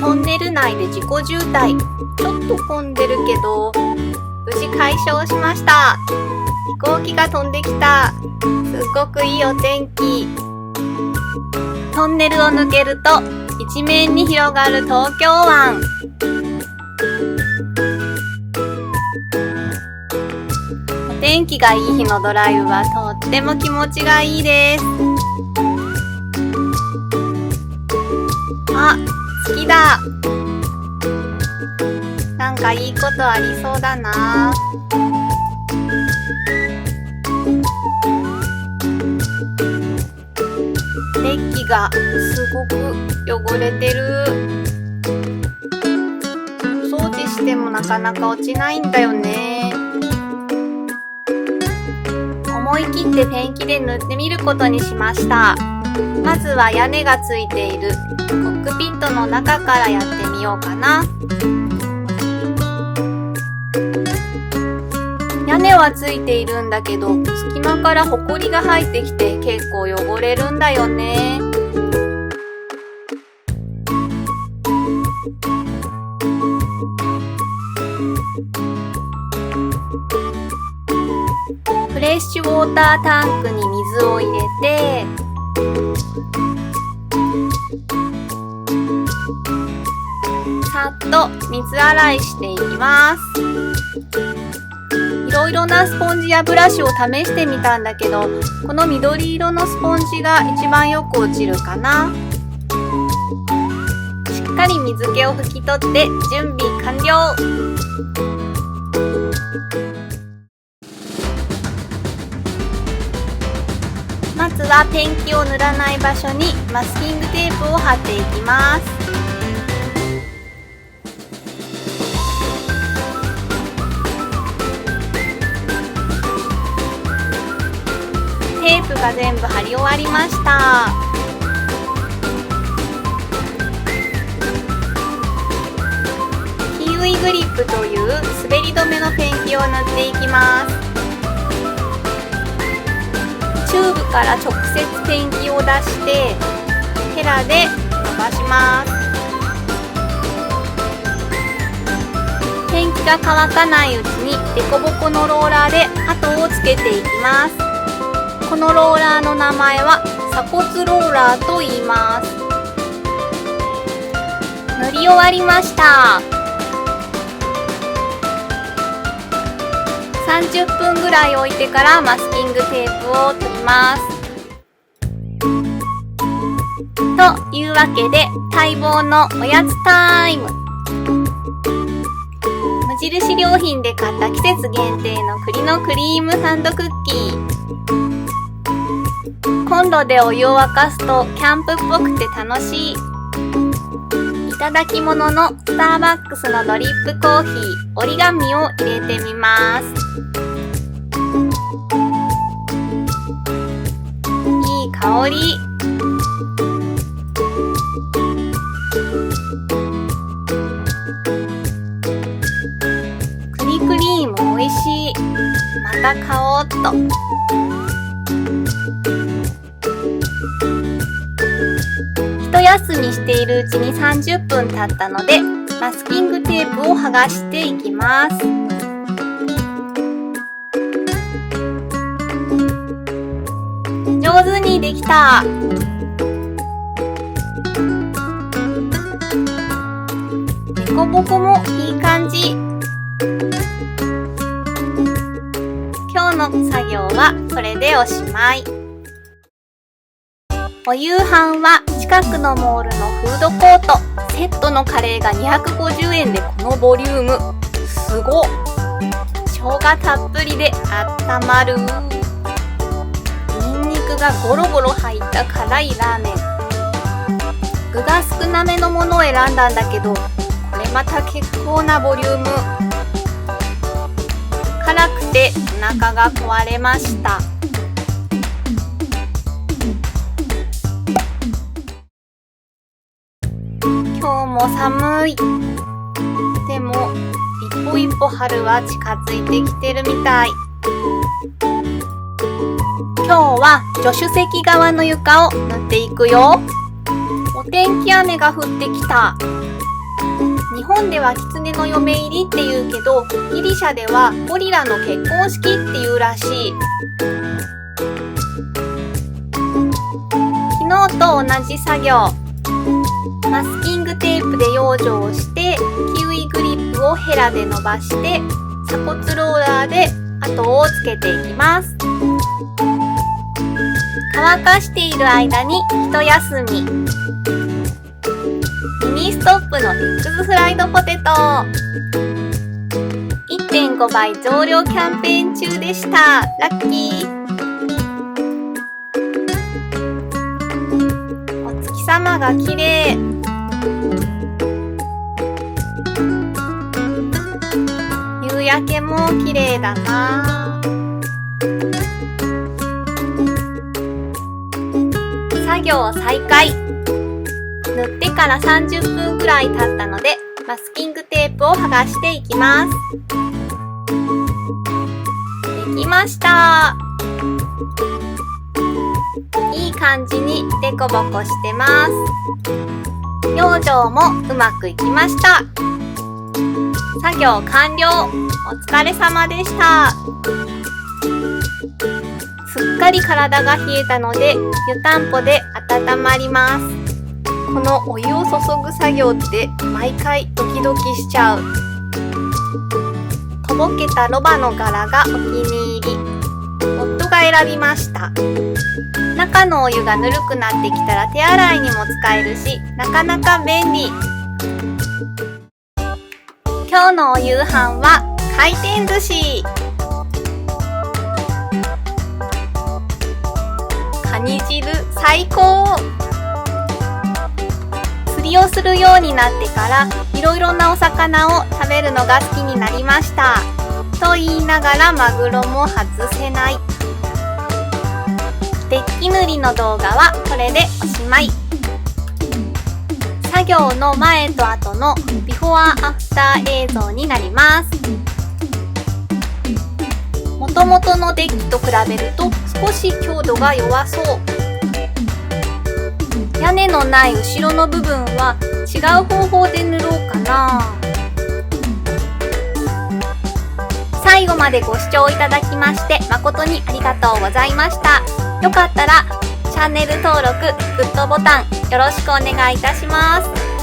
トンネル内で自己渋滞。ちょっと混んでるけど、無事解消しました。飛行機が飛んできた。すっごくいいお天気。トンネルを抜けると、一面に広がる東京湾。お天気がいい日のドライブはとっても気持ちがいいです。あ、好きだ。なんかいいことありそうだな。デッキがすごく汚れてる。掃除してもなかなか落ちないんだよね。思い切ってペンキで塗ってみることにしました。まずは屋根がついているコックピットの中からやってみようかな。屋根はついているんだけど、隙間からホコリが入ってきて結構汚れるんだよね。フレッシュウォータータンクに水を入れて、さっと水洗いしていきます。いろいろなスポンジやブラシを試してみたんだけど、この緑色のスポンジが一番よく落ちるかな。しっかり水気を拭き取って準備完了。まずはペンキを塗らない場所にマスキングテープを貼っていきます。テープが全部貼り終わりました。キウイグリップという滑り止めのペンキを塗っていきます。チューブから直接ペンキを出してヘラで伸ばします。ペンキが乾かないうちにデコボコのローラーで跡をつけていきます。このローラーの名前は鎖骨ローラーと言います。塗り終わりました。30分ぐらい置いてからマスキングテープを取ります。というわけで待望のおやつタイム。無印良品で買った季節限定の栗のクリームサンドクッキー。コンロでお湯を沸かすとキャンプっぽくて楽しい。いただき物のスターバックスのドリップコーヒー折り紙を入れてみます。いい香り。栗クリーム美味しい。また買おうっと。一休みしているうちに30分経ったので、マスキングテープを剥がしていきます。上手にできた。デコボコもいい感じ。今日の作業はこれでおしまい。お夕飯は近くのモールのフードコート。セットのカレーが250円でこのボリューム。すごっ。生姜たっぷりであったまる。ニンニクがゴロゴロ入った辛いラーメン。具が少なめのものを選んだんだけど、これまた結構なボリューム。辛くてお腹が壊れました。今日も寒い。でも一歩一歩春は近づいてきてるみたい。今日は助手席側の床を塗っていくよ。電気雨が降ってきた。日本では狐の嫁入りって言うけど、ギリシャではゴリラの結婚式って言うらしい。昨日と同じ作業。マスキングテープで養生をして、キウイグリップをヘラで伸ばして、鎖骨ローラーで跡をつけていきます。乾かしている間に一休み。ミニストップのエッグズフライドポテト 1.5 倍増量キャンペーン中でした。ラッキー。お月様が綺麗。夕焼けも綺麗だな。作業再開。塗ってから30分くらい経ったので、マスキングテープを剥がしていきます。できました。いい感じにデコボコしてます。養生もうまくいきました。作業完了。お疲れ様でした。すっかり体が冷えたので、湯たんぽで温まります。このお湯を注ぐ作業って毎回ドキドキしちゃう。とぼけたロバの柄がお気に入り。夫が選びました。中のお湯がぬるくなってきたら手洗いにも使えるし、なかなか便利。今日のお夕飯は回転寿司。カニ汁最高。釣りをするようになってからいろいろなお魚を食べるのが好きになりました。と言いながらマグロも外せない。デッキ塗りの動画はこれでおしまい。作業の前と後のビフォーアフター映像になります。元々のデッキと比べると少し強度が弱そう。屋根のない後ろの部分は違う方法で塗ろうかな。最後までご視聴いただきまして誠にありがとうございました。よかったらチャンネル登録、グッドボタンよろしくお願いいたします。